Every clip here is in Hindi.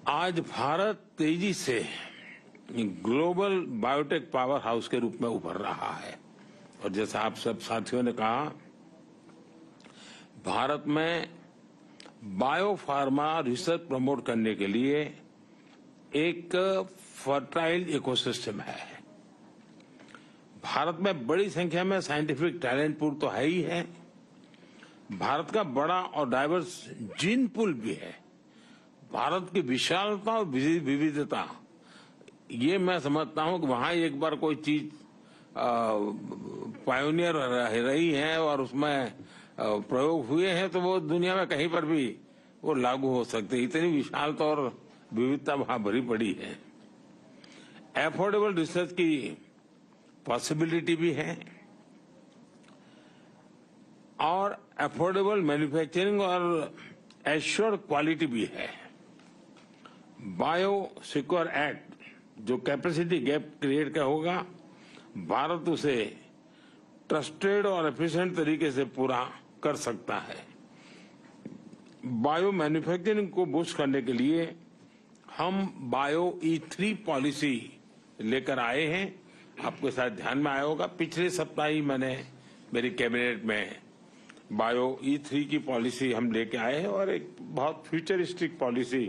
आज भारत तेजी से ग्लोबल बायोटेक पावर हाउस के रूप में उभर रहा है और जैसा आप सब साथियों ने कहा, भारत में बायोफार्मा रिसर्च प्रमोट करने के लिए एक फर्टाइल इकोसिस्टम है। भारत में बड़ी संख्या में साइंटिफिक टैलेंट पूल तो है ही है, भारत का बड़ा और डाइवर्स जीन पूल भी है। भारत की विशालता और विविधता, ये मैं समझता हूं कि वहां एक बार कोई चीज पायोनियर रही है और उसमें प्रयोग हुए हैं तो वो दुनिया में कहीं पर भी वो लागू हो सकते। इतनी विशालता और विविधता वहां भरी पड़ी है। एफोर्डेबल रिसर्च की पॉसिबिलिटी भी है और एफोर्डेबल मैन्युफैक्चरिंग और एश्योर्ड क्वालिटी भी है। बायो सिक्योर एक्ट जो कैपेसिटी गैप क्रिएट का होगा, भारत उसे ट्रस्टेड और एफिशिएंट तरीके से पूरा कर सकता है। बायो मैन्युफैक्चरिंग को बूस्ट करने के लिए हम बायो E3 पॉलिसी लेकर आए हैं। आपके साथ ध्यान में आया होगा, पिछले सप्ताह ही मैंने मेरी कैबिनेट में बायो E3 की पॉलिसी हम लेके आए हैं और एक बहुत फ्यूचरिस्टिक पॉलिसी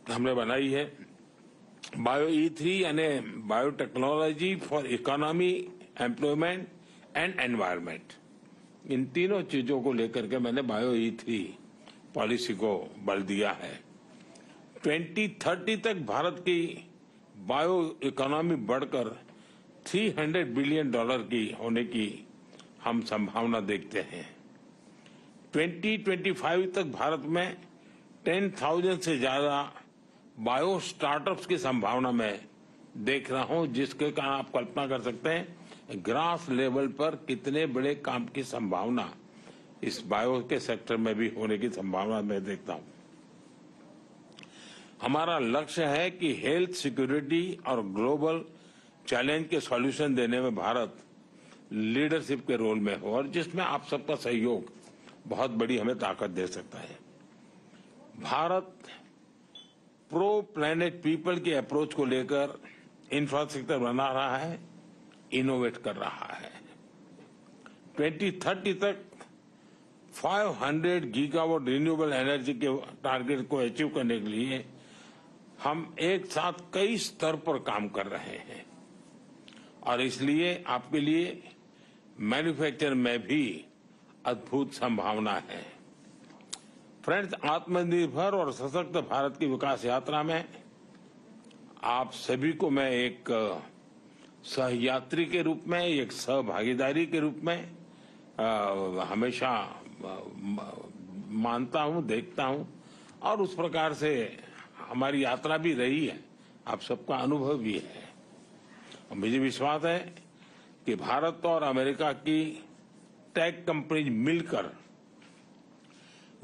हमने बनाई है। बायो E3 यानी biotechnology for economy, employment and environment, इन तीनों चीजों को लेकर के मैंने बायो E3 पॉलिसी को बल दिया है। 2030 तक भारत की बायो इकोनॉमी बढ़कर $300 बिलियन की होने की हम संभावना देखते हैं। 2025 तक भारत में 10,000 से ज्यादा बायो स्टार्टअप्स की संभावना मैं देख रहा हूं, जिसके कारण आप कल्पना कर सकते हैं ग्रास लेवल पर कितने बड़े काम की संभावना इस बायो के सेक्टर में भी होने की संभावना मैं देखता हूं। हमारा लक्ष्य है कि हेल्थ सिक्योरिटी और ग्लोबल चैलेंज के सॉल्यूशन देने में भारत लीडरशिप के रोल में हो और जिसमें आप सबका सहयोग बहुत बड़ी हमें ताकत दे सकता है। भारत प्रो प्लैनेट पीपल की अप्रोच को लेकर इंफ्रास्ट्रक्चर बना रहा है, इनोवेट कर रहा है। 2030 तक 500 गीगावाट रिन्यूएबल एनर्जी के टारगेट को अचीव करने के लिए हम एक साथ कई स्तर पर काम कर रहे हैं और इसलिए आपके लिए मैन्युफैक्चर में भी अद्भुत संभावना है। फ्रेंड्स, आत्मनिर्भर और सशक्त भारत की विकास यात्रा में आप सभी को मैं एक सहयात्री के रूप में, एक सहभागीदारी के रूप में हमेशा मानता हूं, देखता हूं और उस प्रकार से हमारी यात्रा भी रही है, आप सबका अनुभव भी है। और मुझे विश्वास है कि भारत और अमेरिका की टेक कंपनीज मिलकर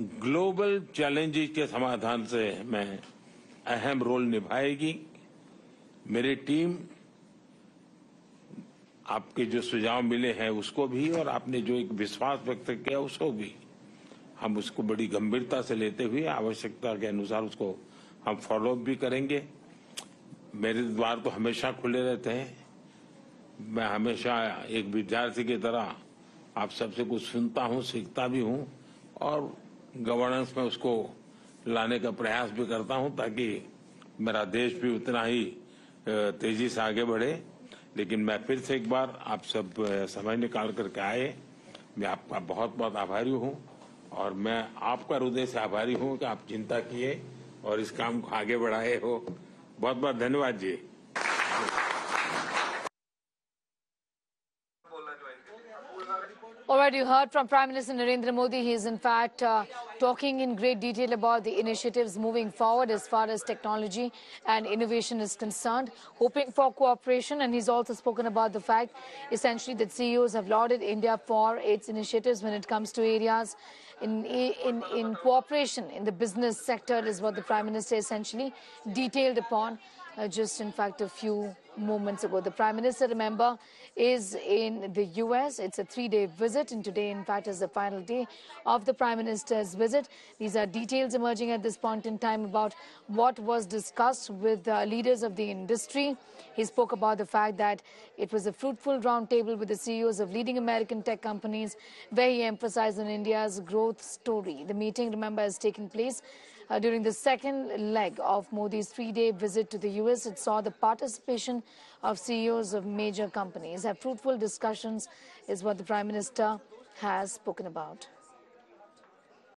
ग्लोबल चैलेंजेस के समाधान से में अहम रोल निभाएगी। मेरी टीम आपके जो सुझाव मिले हैं उसको भी और आपने जो एक विश्वास व्यक्त किया उसको भी हम उसको बड़ी गंभीरता से लेते हुए आवश्यकता के अनुसार उसको हम फॉलो अप भी करेंगे। मेरे द्वार तो हमेशा खुले रहते हैं। मैं हमेशा एक विद्यार्थी की तरह आप सबसे कुछ सुनता हूं, सीखता भी हूं और गवर्नेंस में उसको लाने का प्रयास भी करता हूं ताकि मेरा देश भी उतना ही तेजी से आगे बढ़े। लेकिन मैं फिर से एक बार आप सब समय निकाल करके आए, मैं आपका बहुत बहुत आभारी हूं और मैं आपका हृदय से आभारी हूं कि आप चिंता किए और इस काम को आगे बढ़ाए हो। बहुत बहुत धन्यवाद जी। All right, you heard from Prime Minister Narendra Modi. He is in fact talking in great detail about the initiatives moving forward as far as technology and innovation is concerned, hoping for cooperation. And he's also spoken about the fact, essentially, that CEOs have lauded India for its initiatives when it comes to areas in cooperation in the business sector is what the Prime Minister essentially detailed upon just in fact a few moments ago. The Prime Minister, remember, is in the US. It's a 3-day visit, and today, in fact, is the final day of the Prime Minister's visit. These are details emerging at this point in time about what was discussed with leaders of the industry. He spoke about the fact that it was a fruitful roundtable with the CEOs of leading American tech companies, where he emphasized on India's growth story. The meeting, remember, has taken place during the second leg of Modi's 3-day visit to the US. It saw the participation of CEOs of major companies. Have fruitful discussions is what the Prime Minister has spoken about.